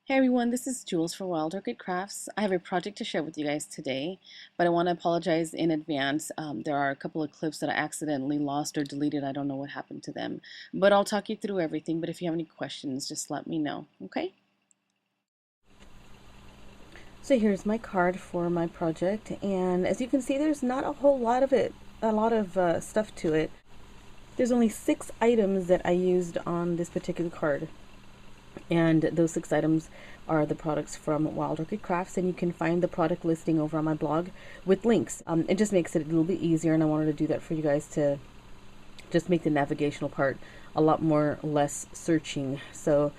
Hey everyone, this is Jules for Wild Orchid Crafts. I have a project to share with you guys today, but I want to apologize in advance. There are a couple of clips that I accidentally lost or deleted. I don't know what happened to them, but I'll talk you through everything. But if you have any questions, just let me know, okay? So here's my card for my project, and as you can see, there's not a whole lot of stuff to it. There's only 6 items that I used on this particular card. And those 6 items are the products from Wild Orchid Crafts, and you can find the product listing over on my blog with links. It just makes it a little bit easier, and I wanted to do that for you guys to just make the navigational part a lot more less searching. So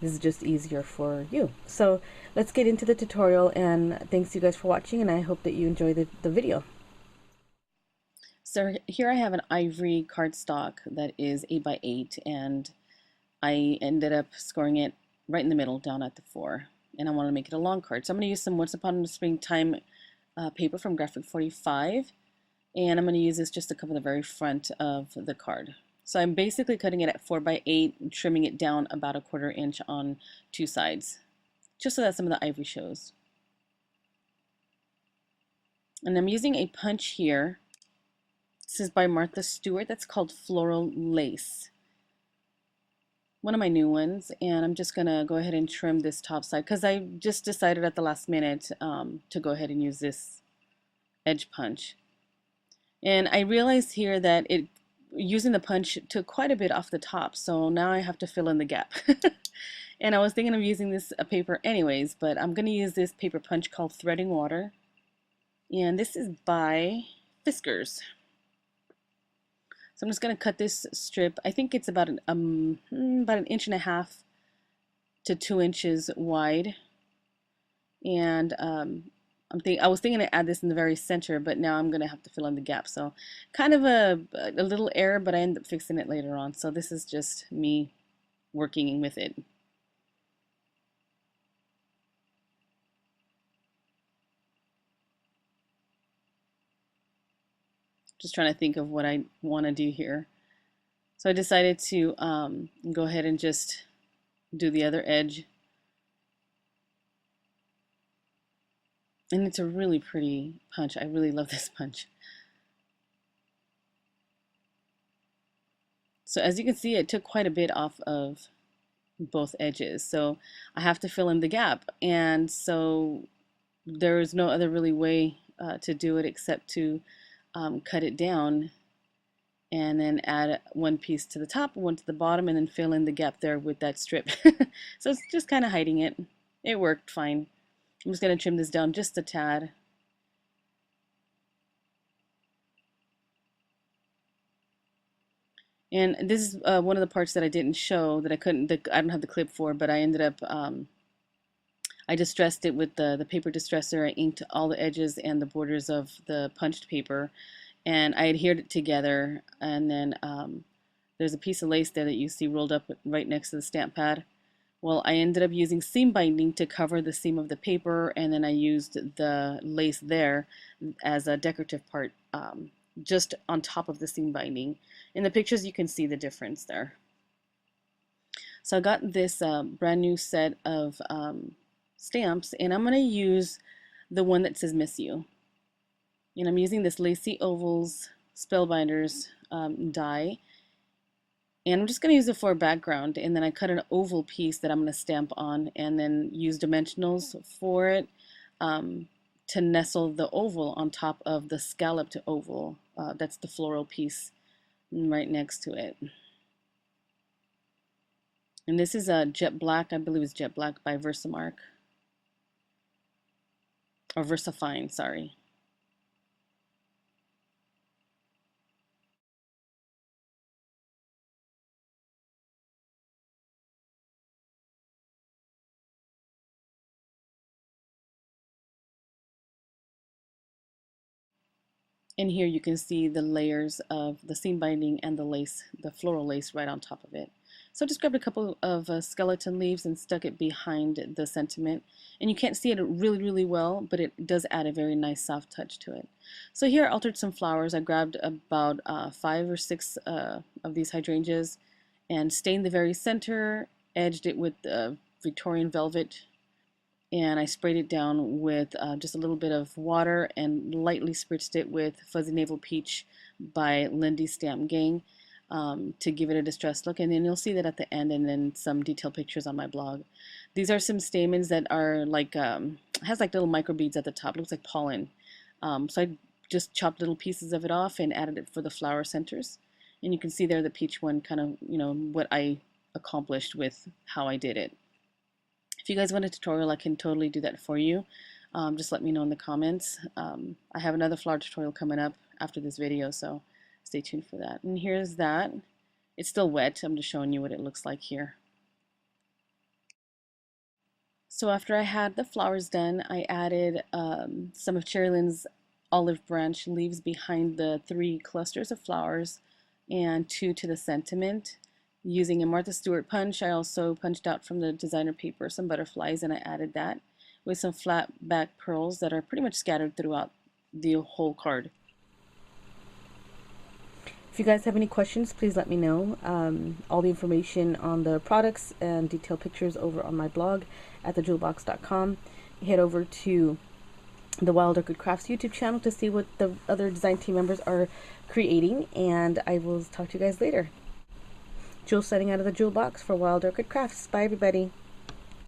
this is just easier for you. So let's get into the tutorial, and thanks you guys for watching, and I hope that you enjoy the video. So here I have an ivory cardstock that is 8 by 8, and I ended up scoring it right in the middle down at the 4, and I want to make it a long card. So I'm going to use some Once Upon a Springtime paper from Graphic 45, and I'm going to use this just to cover the very front of the card. So I'm basically cutting it at 4 by 8, trimming it down about a 1/4 inch on 2 sides, just so that some of the ivory shows. And I'm using a punch here. This is by Martha Stewart. That's called Floral Lace, one of my new ones, and I'm just gonna go ahead and trim this top side because I just decided at the last minute to go ahead and use this edge punch. And I realized here that using the punch took quite a bit off the top, so now I have to fill in the gap. And I was thinking of using this paper anyways, but I'm gonna use this paper punch called Threading Water, and this is by Fiskars. So I'm just going to cut this strip. I think it's about an 1.5 to 2 inches wide. And I was thinking to add this in the very center, but now I'm going to have to fill in the gap. So kind of a little error, but I end up fixing it later on. So this is just me working with it. Just trying to think of what I want to do here. So I decided to go ahead and just do the other edge. And it's a really pretty punch. I really love this punch. So as you can see, it took quite a bit off of both edges. So I have to fill in the gap. And so there is no other really way to do it except to cut it down and then add one piece to the top, one to the bottom, and then fill in the gap there with that strip. So it's just kind of hiding it. It worked fine. I'm just going to trim this down just a tad. And this is one of the parts that I didn't show, that I don't have the clip for, but I ended up, I distressed it with the paper distresser. I inked all the edges and the borders of the punched paper, and I adhered it together. And then there's a piece of lace there that you see rolled up right next to the stamp pad. Well, I ended up using seam binding to cover the seam of the paper, and then I used the lace there as a decorative part just on top of the seam binding. In the pictures you can see the difference there. So I got this brand new set of stamps, and I'm going to use the one that says Miss You. And I'm using this Lacy Ovals Spellbinders die. And I'm just going to use it for a background, and then I cut an oval piece that I'm going to stamp on, and then use dimensionals for it to nestle the oval on top of the scalloped oval. That's the floral piece right next to it. And this is a Jet Black, I believe it's Jet Black by Versamark. Or Versafine, sorry. And here you can see the layers of the seam binding and the lace, the floral lace right on top of it. So I just grabbed a couple of skeleton leaves and stuck it behind the sentiment. And you can't see it really well, but it does add a very nice soft touch to it. So here I altered some flowers. I grabbed about 5 or 6 of these hydrangeas and stained the very center, edged it with Victorian velvet, and I sprayed it down with just a little bit of water and lightly spritzed it with Fuzzy Navel Peach by Lindy Stamp Gang to give it a distressed look. And then you'll see that at the end, and then some detailed pictures on my blog. These are some stamens that are like, has like little micro beads at the top, looks like pollen. So I just chopped little pieces of it off and added it for the flower centers. And you can see there the peach one, kind of, you know, what I accomplished with how I did it. If you guys want a tutorial, I can totally do that for you. Just let me know in the comments. I have another flower tutorial coming up after this video, so stay tuned for that. And here's that. It's still wet. I'm just showing you what it looks like here. So after I had the flowers done, I added some of Cherry Lynn's olive branch leaves behind the 3 clusters of flowers and 2 to the sentiment. Using a Martha Stewart punch, I also punched out from the designer paper some butterflies, and I added that with some flat back pearls that are pretty much scattered throughout the whole card. If you guys have any questions, please let me know. All the information on the products and detailed pictures over on my blog at thejewelbox.com. Head over to the Wild Orchid Crafts YouTube channel to see what the other design team members are creating, and I will talk to you guys later. Jules signing out of the Jewel Box for Wild Orchid Crafts. Bye, everybody.